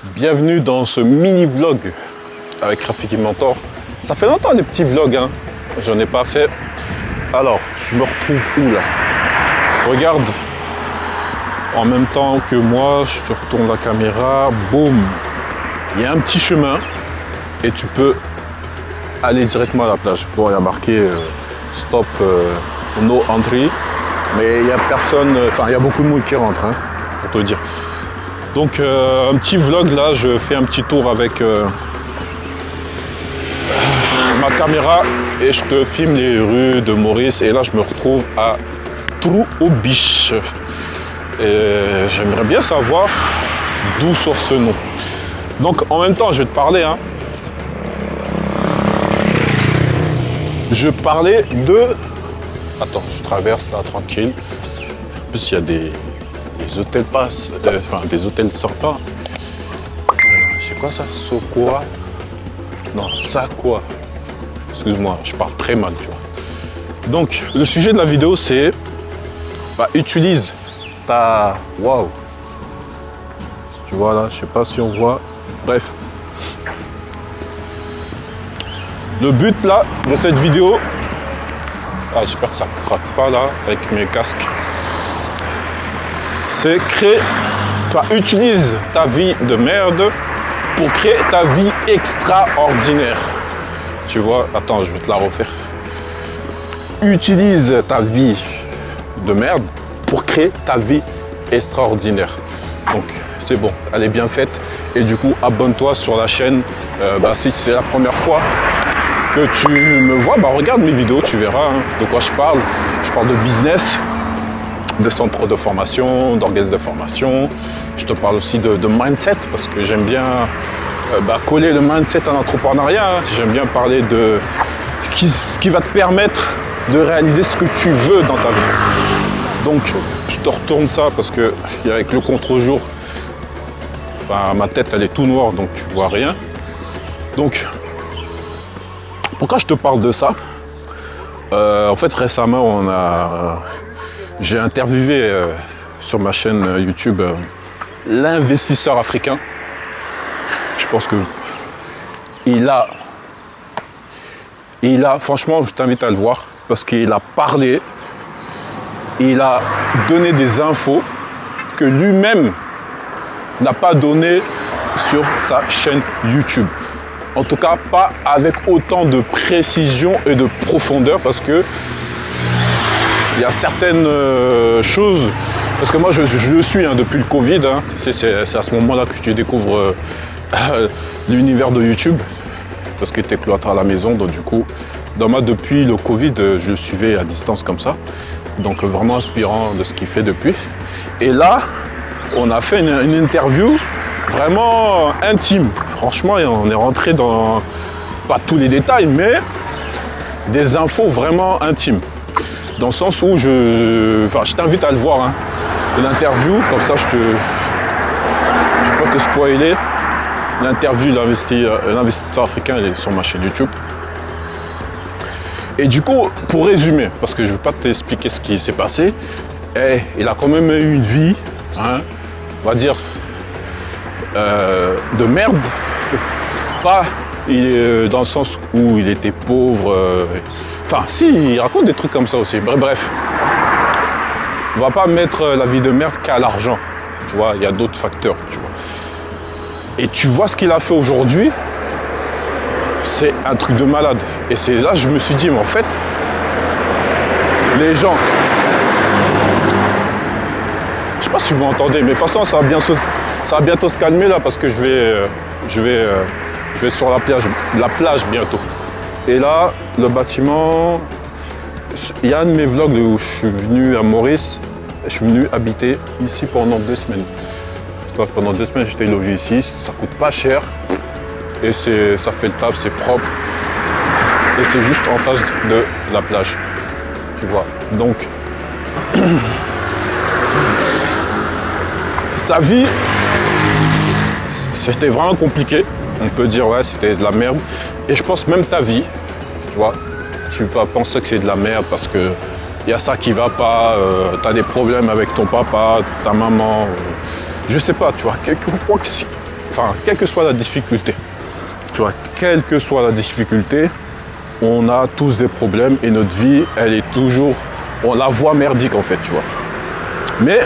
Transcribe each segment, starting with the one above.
Bienvenue dans ce mini vlog avec Rafiki Mentor. Ça fait longtemps des petits vlogs, hein. J'en ai pas fait. Alors, je me retrouve où là? Regarde, en même temps que moi, je te retourne la caméra, boum. Il y a un petit chemin et tu peux aller directement à la plage. Bon, il y a marqué stop, no entry, mais il y a personne, enfin il y a beaucoup de monde qui rentre, hein, pour te dire. Donc un petit vlog là, je fais un petit tour avec ma caméra et je te filme les rues de Maurice. Et là je me retrouve à Trou-aux-Biches. Et j'aimerais bien savoir d'où sort ce nom. Donc en même temps je vais te parler, hein. Je parlais de... Attends, je traverse là tranquille. En plus il y a des hôtels enfin des hôtels sympas. C'est quoi ça? Sokoa? Non, Sakwa. Excuse-moi, je parle très mal, tu vois. Donc, le sujet de la vidéo, c'est... utilise ta... Waouh! Tu vois là, je sais pas si on voit. Bref. Le but là, de cette vidéo... j'espère que ça craque pas là, avec mes casques. C'est créer, utilise ta vie de merde pour créer ta vie extraordinaire. Tu vois, attends, je vais te la refaire. Utilise ta vie de merde pour créer ta vie extraordinaire. Donc, c'est bon, elle est bien faite. Et du coup, abonne-toi sur la chaîne. Si c'est la première fois que tu me vois, regarde mes vidéos, tu verras de quoi je parle. Je parle de business, de centre de formation, d'organisme de formation. Je te parle aussi de mindset parce que j'aime bien coller le mindset en entrepreneuriat. J'aime bien parler de ce qui va te permettre de réaliser ce que tu veux dans ta vie. Donc je te retourne ça parce que avec le contre-jour, ma tête elle est tout noire donc tu vois rien. Donc pourquoi je te parle de ça? En fait récemment j'ai interviewé sur ma chaîne YouTube l'investisseur africain. Je pense que il a, franchement, je t'invite à le voir parce qu'il a parlé, il a donné des infos que lui-même n'a pas donné sur sa chaîne YouTube. En tout cas, pas avec autant de précision et de profondeur parce que il y a certaines choses, parce que moi je le suis depuis le Covid, c'est à ce moment-là que tu découvres l'univers de YouTube, parce que tu es cloîtré à la maison, donc du coup, depuis le Covid, je le suivais à distance comme ça, donc vraiment inspirant de ce qu'il fait depuis. Et là, on a fait une interview vraiment intime, franchement, et on est rentré dans, pas tous les détails, mais des infos vraiment intimes. Dans le sens où je t'invite à le voir, l'interview, comme ça je peux pas te spoiler. L'interview de l'investisseur africain, elle est sur ma chaîne YouTube. Et du coup, pour résumer, parce que je ne vais pas t'expliquer ce qui s'est passé, il a quand même eu une vie, on va dire, de merde. Pas dans le sens où il était pauvre. Si, il raconte des trucs comme ça aussi. Bref, on va pas mettre la vie de merde qu'à l'argent. Tu vois, il y a d'autres facteurs. Tu vois. Et tu vois ce qu'il a fait aujourd'hui, c'est un truc de malade. Et c'est là que je me suis dit, mais en fait, les gens, je sais pas si vous m'entendez, mais de toute façon, ça va bientôt se calmer là parce que je vais sur la plage bientôt. Et là, le bâtiment, il y a un de mes vlogs où je suis venu à Maurice, je suis venu habiter ici pendant 2 semaines. Pendant 2 semaines, j'étais logé ici, ça coûte pas cher et ça fait le taf, c'est propre et c'est juste en face de la plage, tu vois. Donc, sa vie, c'était vraiment compliqué. On peut dire ouais, c'était de la merde. Et je pense même ta vie, tu vois, tu vas penser que c'est de la merde parce que il y a ça qui va pas, tu as des problèmes avec ton papa, ta maman, je sais pas, tu vois, enfin, quelle que soit la difficulté, tu vois, quelle que soit la difficulté, on a tous des problèmes et notre vie, elle est toujours, on la voit merdique en fait, tu vois. Mais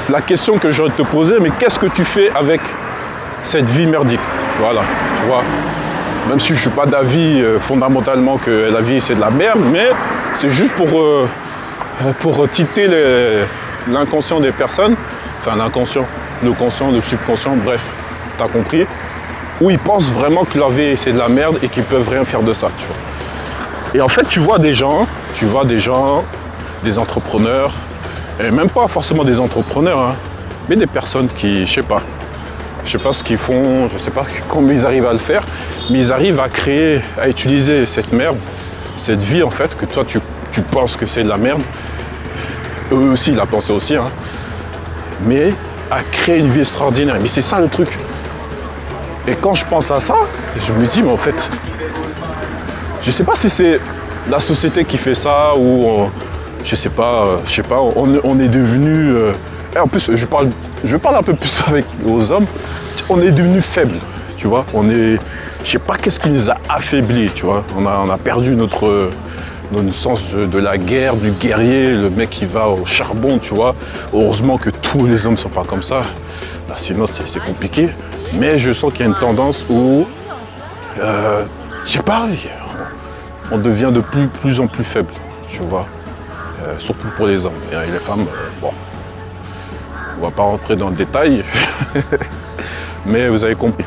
la question que je vais te poser, mais qu'est-ce que tu fais avec cette vie merdique? Voilà, tu vois. Même si je ne suis pas d'avis fondamentalement que la vie c'est de la merde, mais c'est juste pour titer l'inconscient des personnes, enfin l'inconscient, le conscient, le subconscient, bref, tu as compris, où ils pensent vraiment que la vie c'est de la merde et qu'ils peuvent rien faire de ça, tu vois. Et en fait, tu vois des gens, des entrepreneurs, et même pas forcément des entrepreneurs, hein, mais des personnes qui, je sais pas ce qu'ils font, je sais pas comment ils arrivent à le faire, mais ils arrivent à créer, à utiliser cette merde, cette vie en fait, que toi tu penses que c'est de la merde, eux aussi ils la pensaient aussi, hein, mais à créer une vie extraordinaire. Mais c'est ça le truc. Et quand je pense à ça, je me dis, mais en fait, je sais pas si c'est la société qui fait ça ou je sais pas, on est devenu. Et en plus, je parle un peu plus avec aux hommes. On est devenu faible, tu vois. Je sais pas qu'est-ce qui nous a affaiblis, tu vois. On a perdu notre sens de la guerre, du guerrier, le mec qui va au charbon, tu vois. Heureusement que tous les hommes sont pas comme ça. Bah, sinon, c'est compliqué. Mais je sens qu'il y a une tendance où, je sais pas, on devient de plus en plus faible, tu vois. Surtout pour les hommes. Et les femmes, bon, on va pas rentrer dans le détail, mais vous avez compris.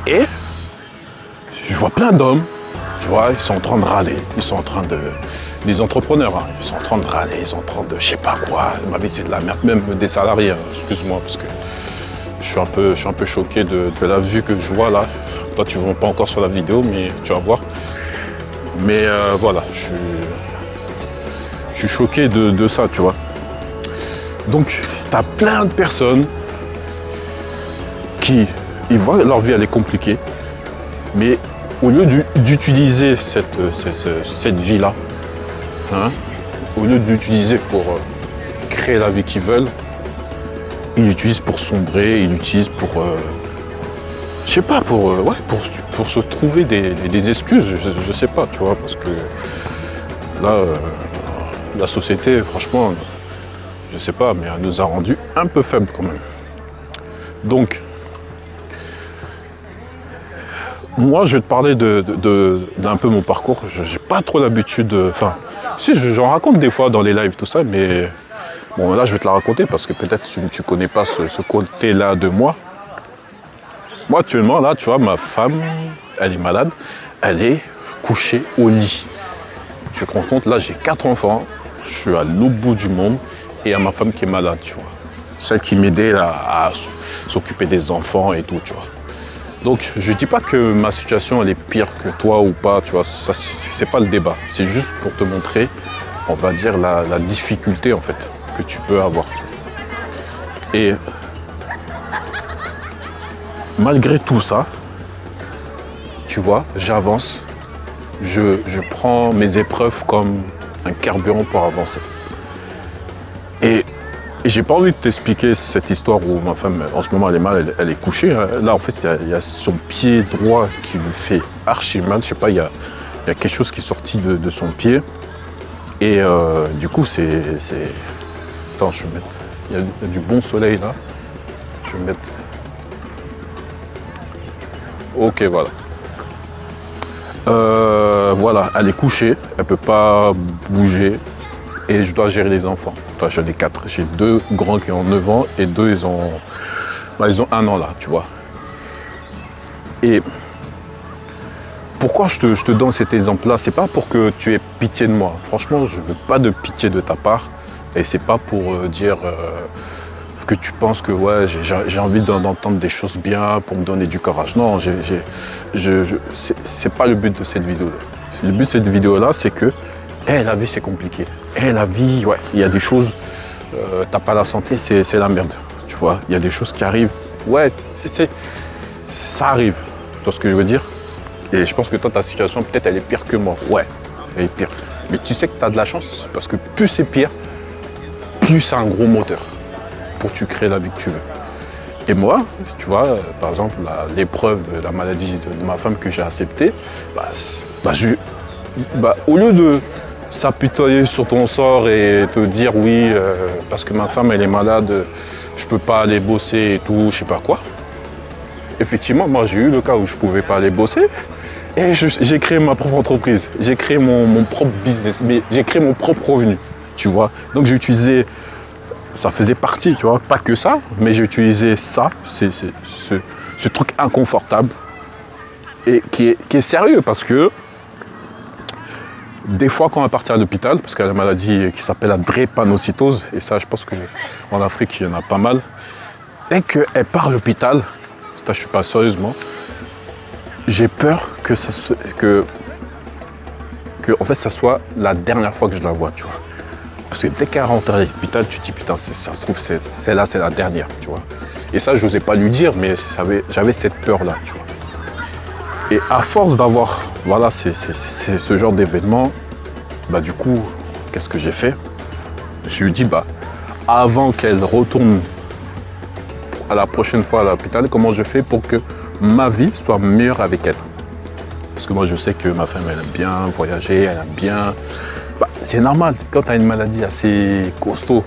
Et je vois plein d'hommes, tu vois, ils sont en train de râler, des entrepreneurs, hein, ils sont en train de râler, ils sont en train de je sais pas quoi, ma vie c'est de la merde, même des salariés, hein, excuse-moi, parce que je suis un peu choqué de la vue que je vois là. Toi tu ne vois pas encore sur la vidéo, mais tu vas voir. Mais voilà, je suis choqué de ça, tu vois. Donc, tu as plein de personnes qui, ils voient leur vie, elle est compliquée, mais au lieu d'utiliser cette vie-là, hein, au lieu d'utiliser pour créer la vie qu'ils veulent, ils l'utilisent pour sombrer, ils l'utilisent pour, je sais pas, pour se trouver des excuses, je sais pas, tu vois, parce que là, la société, franchement, je sais pas, mais elle nous a rendus un peu faibles quand même. Donc, moi, je vais te parler d'un peu mon parcours. J'ai pas trop l'habitude, enfin, si, j'en raconte des fois dans les lives, tout ça, mais bon, là, je vais te la raconter parce que peut-être tu connais pas ce côté-là de moi. Moi, actuellement, là, tu vois, ma femme, elle est malade, elle est couchée au lit. Tu te rends compte, là, j'ai 4 enfants, je suis à l'autre bout du monde et il y a ma femme qui est malade, tu vois. Celle qui m'aidait à s'occuper des enfants et tout, tu vois. Donc, je ne dis pas que ma situation, elle est pire que toi ou pas, tu vois, ça, c'est pas le débat. C'est juste pour te montrer, on va dire, la difficulté, en fait, que tu peux avoir. Et malgré tout ça, tu vois, j'avance, je prends mes épreuves comme un carburant pour avancer. Et j'ai pas envie de t'expliquer cette histoire où ma femme, en ce moment, elle est mal, elle est couchée. Là, en fait, il y a son pied droit qui lui fait archi mal. Je sais pas, il y a quelque chose qui est sorti de son pied. Et du coup, c'est... Attends, je vais mettre... Il y a du bon soleil là. Je vais mettre... Ok, voilà. Voilà, elle est couchée, elle peut pas bouger et je dois gérer les enfants. Enfin, j'en ai 4. J'ai 2 grands qui ont 9 ans et 2 ils ont 1 an là, tu vois. Et pourquoi je te donne cet exemple-là? C'est pas pour que tu aies pitié de moi. Franchement, je veux pas de pitié de ta part et c'est pas pour dire que tu penses que ouais, j'ai envie d'entendre des choses bien pour me donner du courage. Non, c'est pas le but de cette vidéo-là. Le but de cette vidéo-là, c'est que la vie, c'est compliqué. La vie, ouais, il y a des choses, t'as pas la santé, c'est la merde. Tu vois, il y a des choses qui arrivent. Ouais, ça arrive. Tu vois ce que je veux dire? Et je pense que toi, ta situation, peut-être, elle est pire que moi. Ouais, elle est pire. Mais tu sais que tu as de la chance parce que plus c'est pire, plus c'est un gros moteur. pour que tu crées la vie que tu veux. Et moi, tu vois, par exemple, l'épreuve de la maladie de ma femme que j'ai acceptée, au lieu de s'apitoyer sur ton sort et te dire oui, parce que ma femme elle est malade, je peux pas aller bosser et tout, je sais pas quoi. Effectivement, moi j'ai eu le cas où je pouvais pas aller bosser et j'ai créé ma propre entreprise, j'ai créé mon propre business, mais j'ai créé mon propre revenu, tu vois. Donc j'ai utilisé, ça faisait partie, tu vois, pas que ça, mais j'ai utilisé ça, ce truc inconfortable et qui est sérieux parce que des fois, quand on est parti à l'hôpital, parce qu'il y a une maladie qui s'appelle la drépanocytose, et ça, je pense qu'en Afrique, il y en a pas mal, et qu'elle part à l'hôpital, je ne suis pas sérieusement, j'ai peur que en fait, ça soit la dernière fois que je la vois, tu vois. Parce que dès qu'elle rentre à l'hôpital, tu te dis, putain, ça se trouve, celle-là, c'est la dernière, tu vois. Et ça, je n'osais pas lui dire, mais j'avais cette peur-là, tu vois. Et à force d'avoir, voilà, c'est ce genre d'événement, du coup, qu'est-ce que j'ai fait? Je lui ai dit, avant qu'elle retourne à la prochaine fois à l'hôpital, comment je fais pour que ma vie soit meilleure avec elle? Parce que moi, je sais que ma femme, elle aime bien voyager, elle aime bien... c'est normal, quand tu as une maladie assez costaud,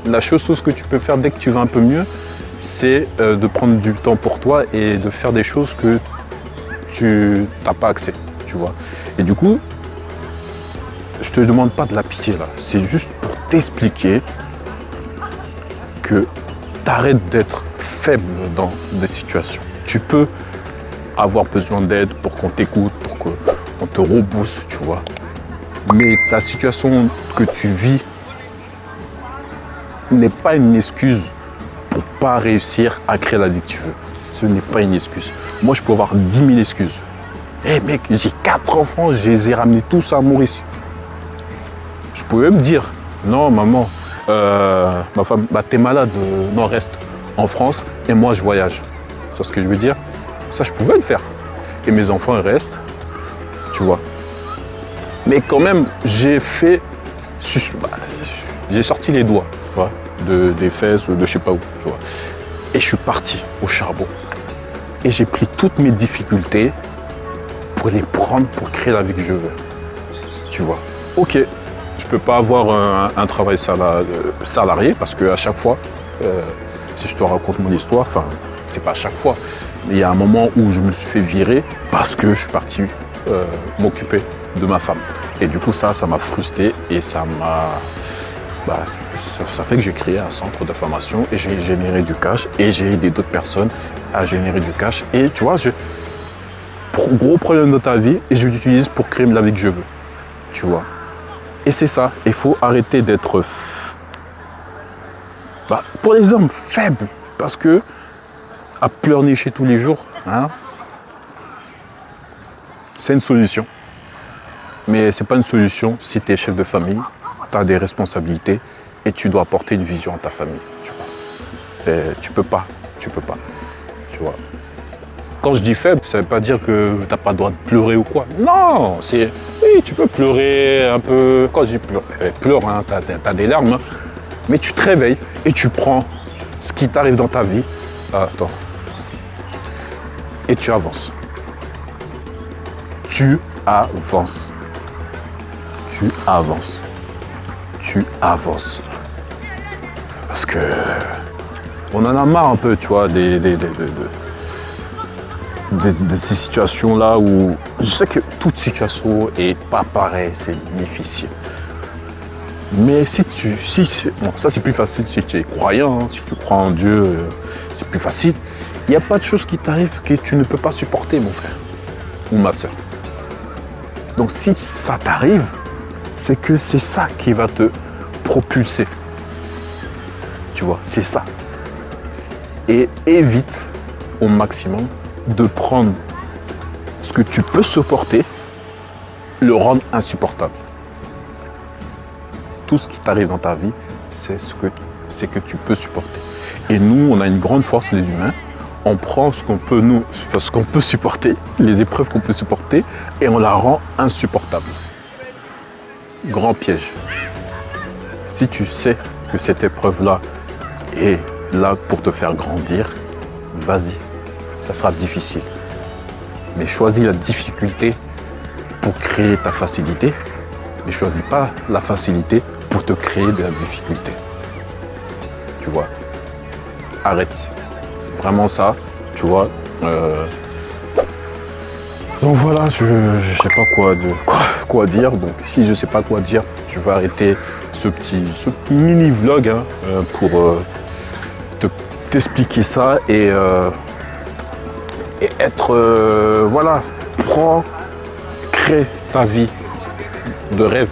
la chose que tu peux faire dès que tu vas un peu mieux, c'est de prendre du temps pour toi et de faire des choses que tu n'as pas accès, tu vois. Et du coup, je te demande pas de la pitié là, c'est juste pour t'expliquer que tu arrêtes d'être faible dans des situations. Tu peux avoir besoin d'aide pour qu'on t'écoute, pour qu'on te rebooste, tu vois. Mais ta situation que tu vis n'est pas une excuse pour pas réussir à créer la vie que tu veux. Ce n'est pas une excuse. Moi, je peux avoir 10 000 excuses. Mec, j'ai 4 enfants, je les ai ramenés tous à Maurice. Je pouvais me dire, non maman, ma femme, t'es malade, non reste en France et moi je voyage. C'est ce que je veux dire. Ça, je pouvais le faire. Et mes enfants, ils restent, tu vois. Mais quand même, j'ai sorti les doigts, tu vois, des fesses ou de je sais pas où, tu vois. Et je suis parti au charbon. Et j'ai pris toutes mes difficultés pour les prendre pour créer la vie que je veux. Tu vois. Ok, je peux pas avoir un travail salarié parce qu'à chaque fois, si je te raconte mon histoire, enfin, c'est pas à chaque fois, mais il y a un moment où je me suis fait virer parce que je suis parti m'occuper de ma femme. Et du coup, ça m'a frustré et ça fait que j'ai créé un centre de formation et j'ai généré du cash et j'ai aidé d'autres personnes à générer du cash. Et tu vois, gros problème de ta vie et je l'utilise pour créer la vie que je veux. Tu vois. Et c'est ça. Il faut arrêter d'être pour les hommes faibles. Parce que à pleurnicher tous les jours, hein, c'est une solution. Mais ce n'est pas une solution si tu es chef de famille, tu as des responsabilités et tu dois apporter une vision à ta famille. Tu vois. Et tu peux pas. Tu vois. Quand je dis faible, ça ne veut pas dire que tu n'as pas le droit de pleurer ou quoi. Non, oui, tu peux pleurer un peu. Quand je dis pleure, hein, tu as des larmes. Hein, mais tu te réveilles et tu prends ce qui t'arrive dans ta vie. Attends. Et tu avances. Tu avances. Tu avances. Tu avances. Parce que on en a marre un peu, tu vois, de ces situations-là où je sais que toute situation est pas pareille, c'est difficile. Mais bon, ça c'est plus facile si tu es croyant, hein, si tu crois en Dieu, c'est plus facile. Il n'y a pas de choses qui t'arrivent que tu ne peux pas supporter, mon frère ou ma soeur. Donc si ça t'arrive, c'est que c'est ça qui va te propulser. Tu vois, c'est ça. Et évite au maximum de prendre ce que tu peux supporter, le rendre insupportable. Tout ce qui t'arrive dans ta vie, c'est que tu peux supporter. Et nous, on a une grande force, les humains. On prend ce qu'on peut supporter, les épreuves qu'on peut supporter, et on la rend insupportable. Grand piège. Si tu sais que cette épreuve-là est là pour te faire grandir, vas-y, ça sera difficile. Mais choisis la difficulté pour créer ta facilité, mais choisis pas la facilité pour te créer de la difficulté. Tu vois, arrête. Vraiment ça, tu vois. Donc voilà, je sais pas quoi dire. Donc si je sais pas quoi dire, je vais arrêter ce mini vlog hein, pour t'expliquer ça et être voilà, crée ta vie de rêve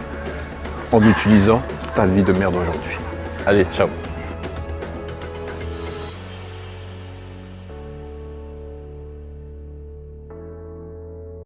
en utilisant ta vie de merde aujourd'hui. Allez, ciao.